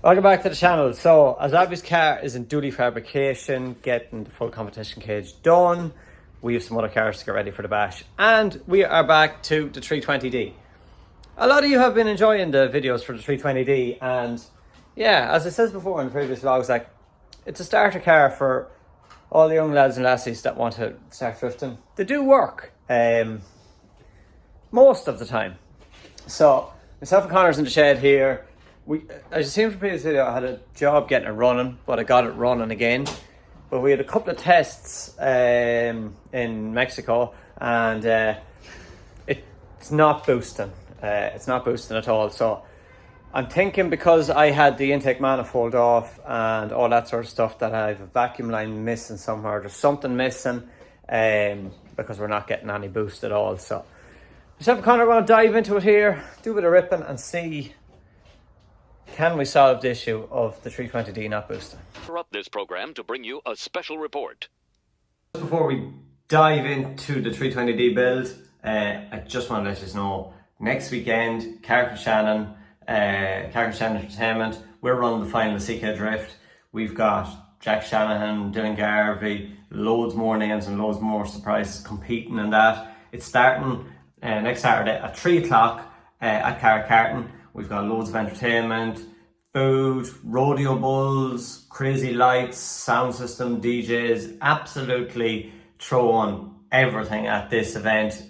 Welcome back to the channel. So, as Abby's car is in duty fabrication, getting the full competition cage done, we have some other cars to get ready for the bash. And we are back to the 320D. A lot of you have been enjoying the videos for the 320D, and yeah, as I said before in the previous vlogs, like, it's a starter car for all the young lads and lassies that want to start drifting. They do work, most of the time. So, myself and Connor's in the shed here. As you seen from the previous video, I had a job getting it running, but I got it running again. But we had a couple of tests in Mexico, and it's not boosting. It's not boosting at all. So I'm thinking, because I had the intake manifold off and all that sort of stuff, that I have a vacuum line missing somewhere. There's something missing, because we're not getting any boost at all. So myself and Connor are going to dive into it here, do a bit of ripping, and see, can we solve the issue of the 320D not boosting? Interrupt this program to bring you a special report. Before we dive into the 320D build, I just want to let you know, next weekend, Carrick Shannon Entertainment, we're running the final of CK Drift. We've got Jack Shanahan, Dylan Garvey, loads more names and loads more surprises competing in that. It's starting next Saturday at 3 o'clock at Carrick Carton. We've got loads of entertainment, food, rodeo bulls, crazy lights, sound system, DJs, absolutely throwing everything at this event,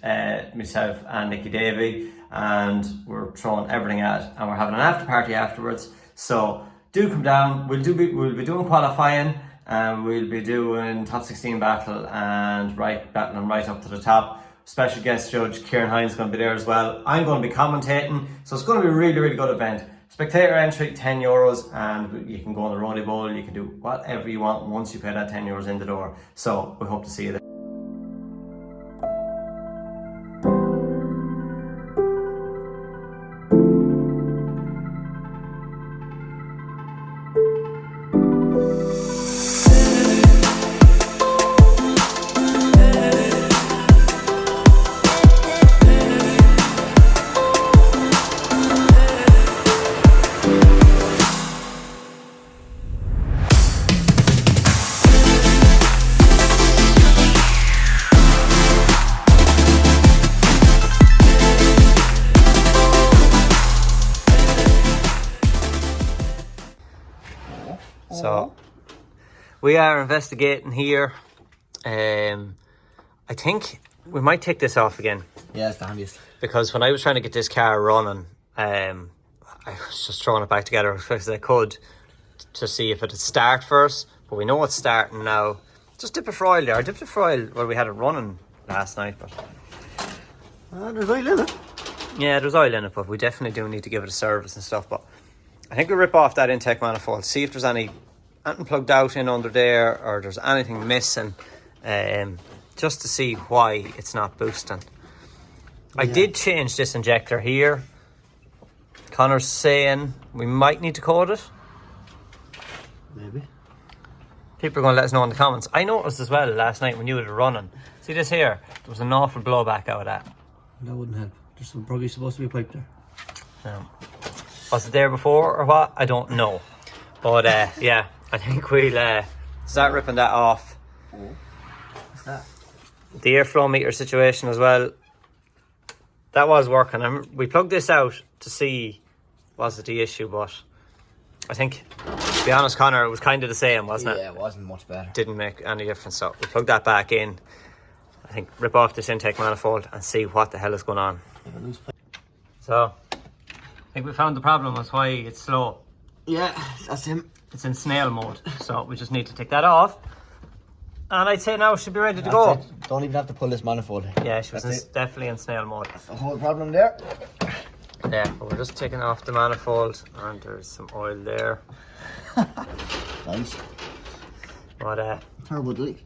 myself and Nicky Davey, and we're throwing everything at it, and we're having an after party afterwards. So do come down. We'll be doing qualifying, and we'll be doing top 16 battle and battling right up to the top. Special guest judge Kieran Hines is going to be there as well. I'm going to be commentating, so it's going to be a really, really good event. Spectator entry, €10, and you can go on the rodeo bowl. You can do whatever you want once you pay that €10 in the door. So we hope to see you there. So we are investigating here. I think we might take this off again. Yeah, it's the handiest. Because when I was trying to get this car running, I was just throwing it back together as quick as I could to see if it would start first. But we know it's starting now. Just dip it for oil there. I dipped it for oil where we had it running last night, but There's oil in it. yeah, there's oil in it, but we definitely do need to give it a service and stuff. But I think we'll rip off that intake manifold, see if there's anything plugged out in under there, or there's anything missing, just to see why it's not boosting. I did change this injector here. Connor's saying we might need to coat it. Maybe. People are going to let us know in the comments. I noticed as well last night when you were running. See this here? There was an awful blowback out of that. That wouldn't help. There's probably supposed to be a pipe there. Was it there before or what? I don't know. But yeah, I think we'll start ripping that off. What's that? The airflow meter situation as well. That was working. We plugged this out to see was it the issue, but I think, to be honest, Connor, it was kind of the same, wasn't it? Yeah, it wasn't much better. Didn't make any difference. So we plugged that back in. I think rip off this intake manifold and see what the hell is going on. So I think we found the problem. That's why it's slow. Yeah, that's him. It's in snail mode, so we just need to take that off. And I'd say now it should be ready to go. It. Don't even have to pull this manifold. Yeah, she was definitely in snail mode. That's the whole problem there. Yeah, but we're just taking off the manifold, and there's some oil there. Nice. But Turbo delete.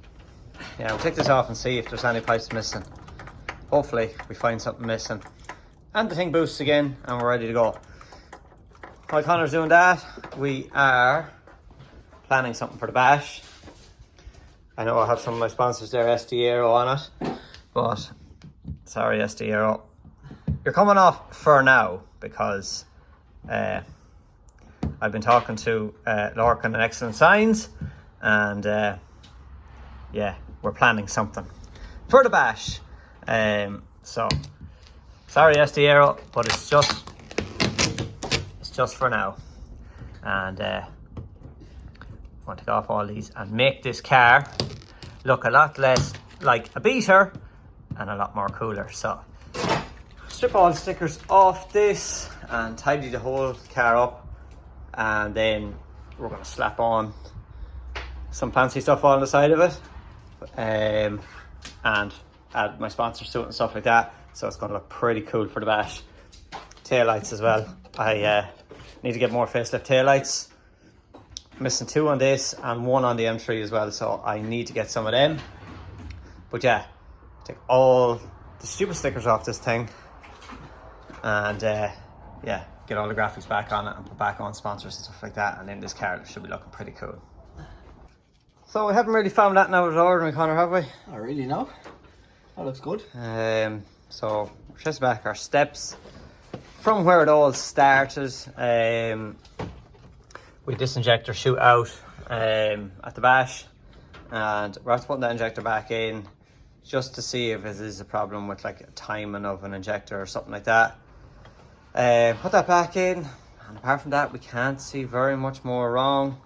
yeah, we'll take this off and see if there's any pipes missing. Hopefully we find something missing. And the thing boosts again, and we're ready to go. While Connor's doing that, we are planning something for the bash. I know I have some of my sponsors there, SD Aero on it, but sorry SD Aero, you're coming off for now, because I've been talking to Lorcan and Excellent Signs, and yeah, we're planning something for the bash. So sorry Estiero, but it's just for now. And I want to take off all these and make this car look a lot less like a beater and a lot more cooler. So strip all the stickers off this and tidy the whole car up, and then we're going to slap on some fancy stuff on the side of it, and add my sponsors to it and stuff like that. So it's going to look pretty cool for the bash. Taillights as well. I need to get more facelift taillights. Missing 2 on this and 1 on the M3 as well, so I need to get some of them. But yeah, take all the stupid stickers off this thing, and yeah, get all the graphics back on it and put back on sponsors and stuff like that, and then this car should be looking pretty cool. So we haven't really found that now at ordering, Connor, have we? Not really, no. That looks good. So we're just back our steps from where it all started. We had this injector shoot out at the bash, and we're after putting that injector back in just to see if it is a problem with like a timing of an injector or something like that. Put that back in, and apart from that we can't see very much more wrong.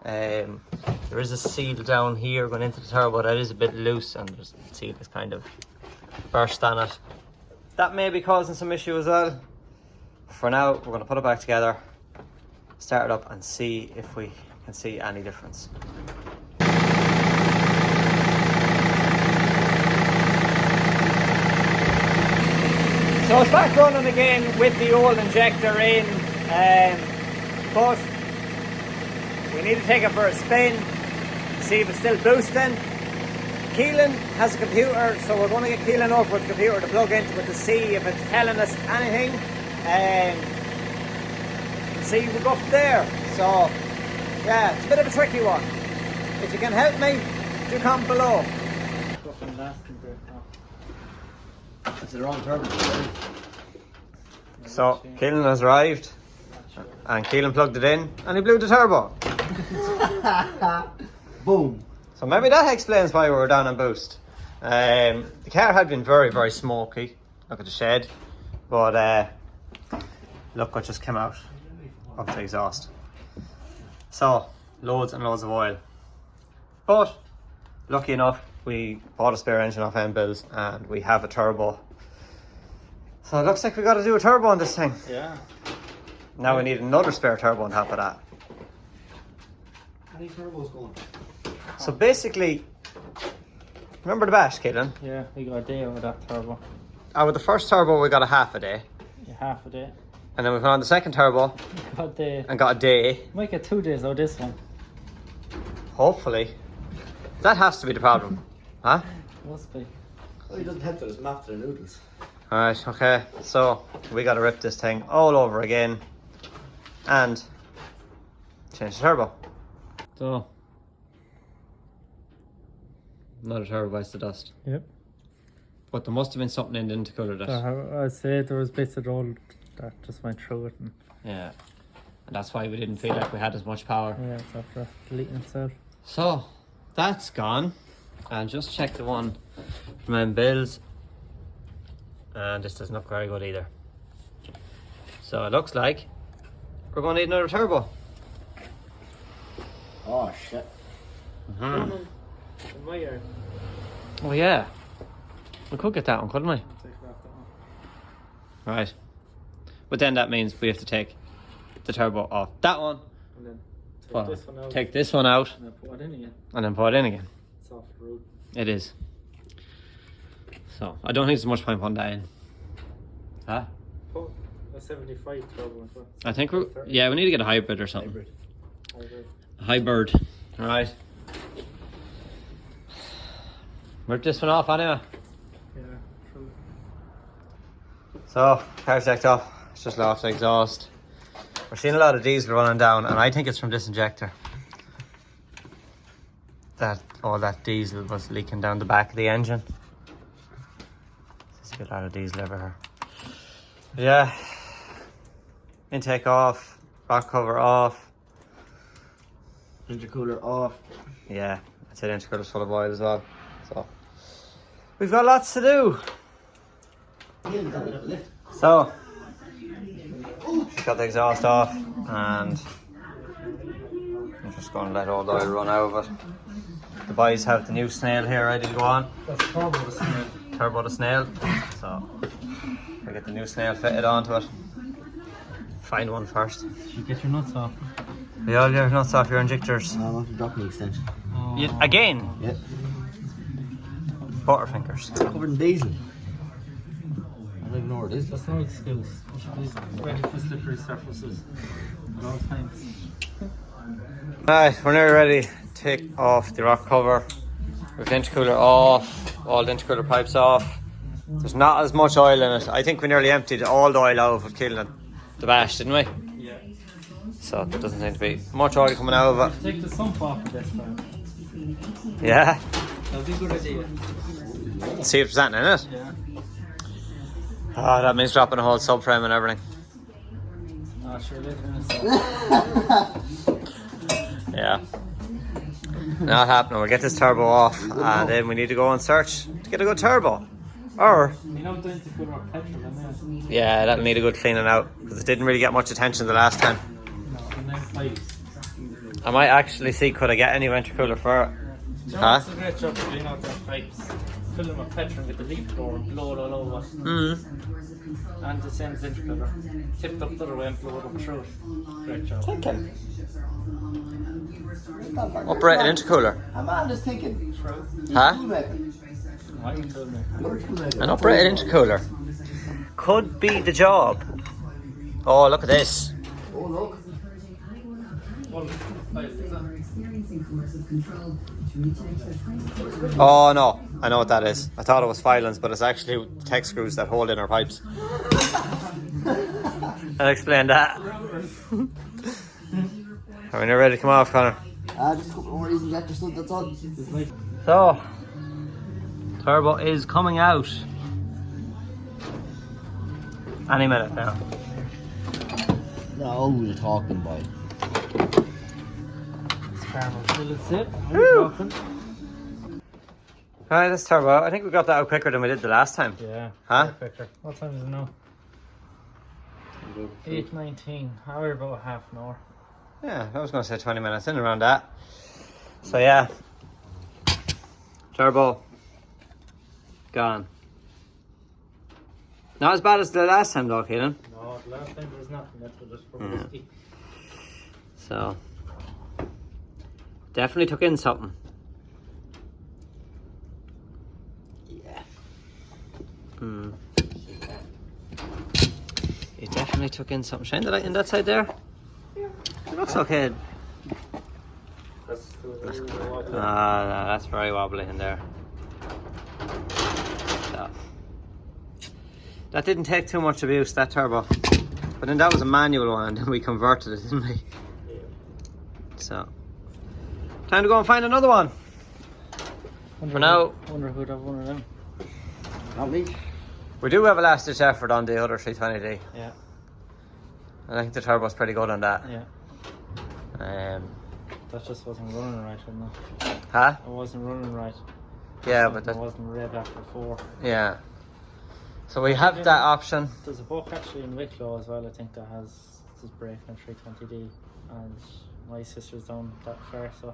There is a seal down here going into the turbo that is a bit loose, and the seal is kind of burst on it. That may be causing some issue as well. For now, we're going to put it back together, start it up, and see if we can see any difference. So it's back running again with the old injector in, but we need to take it for a spin, see if it's still boosting. Keelan has a computer, so we're going to get Keelan over with the computer to plug into it to see if it's telling us anything. See, we'll go from there. So yeah, it's a bit of a tricky one. If you can help me, do comment below. That's the wrong turbo. So Keelan has arrived, and Keelan plugged it in, and he blew the turbo. Boom. So maybe that explains why we were down on boost. The car had been very, very smoky. Look at the shed. But look what just came out of the exhaust. So, loads and loads of oil. But, lucky enough, we bought a spare engine off M-Bills, and we have a turbo. So it looks like we got to do a turbo on this thing. Yeah. Now we need another spare turbo on top of that. How many turbos going? So basically, remember the bash, Keelan? Yeah, we got a day over that turbo. With the first turbo we got a half a day, Yeah, half a day. and then we put on the second turbo Got the and got a day. might get 2 days out of this one. Hopefully. That has to be the problem. Huh? Must be. Well, he doesn't have to, it's mapped to the noodles. Alright, okay. So we gotta rip this thing all over again and change the turbo. So another turbo bites the dust. Yep. But there must have been something in the cooler that. I'd say there was bits of roll that just went through it, and Yeah. And that's why we didn't feel like we had as much power. yeah, it's after deleting itself. So that's gone. And just check the one from M-Bills. And this doesn't look very good either. So it looks like we're going to need another turbo. Oh shit. Mm-hmm. In my yard. Oh yeah. We could get that one, couldn't we? Take off that one. Right. But then that means we have to take the turbo off that one. And then take Well, this one out. take this one out And then put it in again. and then put it in again. It's off the road. It is. So I don't think there's much point putting that in. Huh? Put a 75 turbo into it. I think we need to get a hybrid or something. Hybrid. Hybrid. Right. Rip this one off anyway. Yeah, true. So, car's decked up. It's just off the exhaust. We're seeing a lot of diesel running down, and I think it's from this injector. That all that diesel was leaking down the back of the engine. There's a lot of diesel everywhere. Yeah. Intake off. Rock cover off. Intercooler off. Yeah, I'd say the intercooler's full of oil as well. So we've got lots to do. So got the exhaust off, and I'm just going to let all the oil run out of it. The boys have the new snail here ready to go on. That's turbo the snail. Turbo the snail. So we get the new snail fitted onto it. Find one first. You get your nuts off. We all get your nuts off your injectors. I want to drop the extension. Again, Yeah. Butterfingers. Covered in diesel. I don't even know where it is. That's no excuse. You should be ready for slippery surfaces at all times. Right, we're nearly ready to take off the rock cover. With the intercooler off, all the intercooler pipes off. There's not as much oil in it. I think we nearly emptied all the oil out of it, killing the bash, didn't we? Yeah. So there doesn't seem to be much oil coming out of it. Take the sump off of this time. Yeah. That'd be a good idea. See if there's anything in it. Yeah. Oh, that means dropping a whole subframe and everything. Oh, sure, later in the Yeah. Not happening. We'll get this turbo off, and then we need to go and search to get a good turbo. Or, You know, the intercooler of petrol in there. yeah, that'll need a good cleaning out, because it didn't really get much attention the last time. No, and then pipes. I might actually see, could I get any intercooler for it? You know, Huh? it's a great job to clean out those pipes. Fill them with petrol with the leaf blower and blow it all over. And the same intercooler. Tipped up the other way and blow it up through it. Great job. Thinking. Operated intercooler. I'm on just thinking. Huh? Why you told me? An operated intercooler. Could be the job. Oh, look at this. Oh, look. Oh no, I know what that is. I thought it was filings, but it's actually tech screws that hold in our pipes. I'll explain that. Are we now ready to come off, Connor? Just a couple more of these injector stuff, that's all. So, turbo is coming out any minute now. No, we're talking about. That's it. Woo! Alright, this turbo out. I think we got that out quicker than we did the last time. Yeah. Huh? Quicker. What time is it now? 8:19. Hour about half an hour. Yeah, I was going to say 20 minutes in around that. So yeah, turbo gone. Not as bad as the last time though, Keelan. No, the last time there was nothing left of just publicity. So definitely took in something. Yeah. It definitely took in something. Shane, the light in that side there? Yeah. It looks okay. That's good. No, that's very wobbly in there. So, that didn't take too much abuse, that turbo. But then that was a manual one, and then we converted it, didn't we? Yeah. So, time to go and find another one. For now, Wonder who'd have one of them. Not me. we do have a last ditch effort on the other 320D. Yeah. And I think the turbo's pretty good on that. Yeah. That just wasn't running right, wasn't it? Huh? It wasn't running right. Yeah, but It that, wasn't red after 4. yeah. So we have that option. There's a book actually in Wicklow as well, I think, that has this brake on 320D, and my sister's down that far, so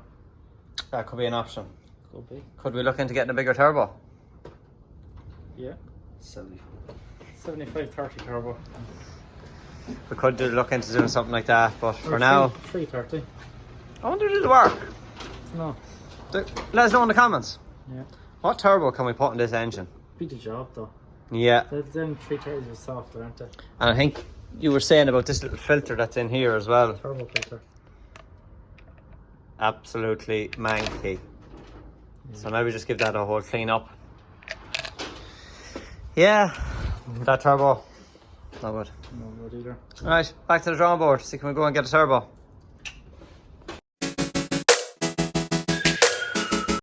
That could be an option. could be. Could we look into getting a bigger turbo? Yeah. 7530 turbo. We could look into doing something like that, but for now, 330. I wonder if it'll work. No. Let us know in the comments. Yeah. What turbo can we put in this engine? Be the job though. Yeah, Them 330s are softer, aren't they? and I think you were saying about this little filter that's in here as well. Turbo filter. Absolutely manky. So maybe just give that a whole clean up. Yeah, that turbo, not good. No good either. Alright, back to the drawing board. See, can we go and get a turbo?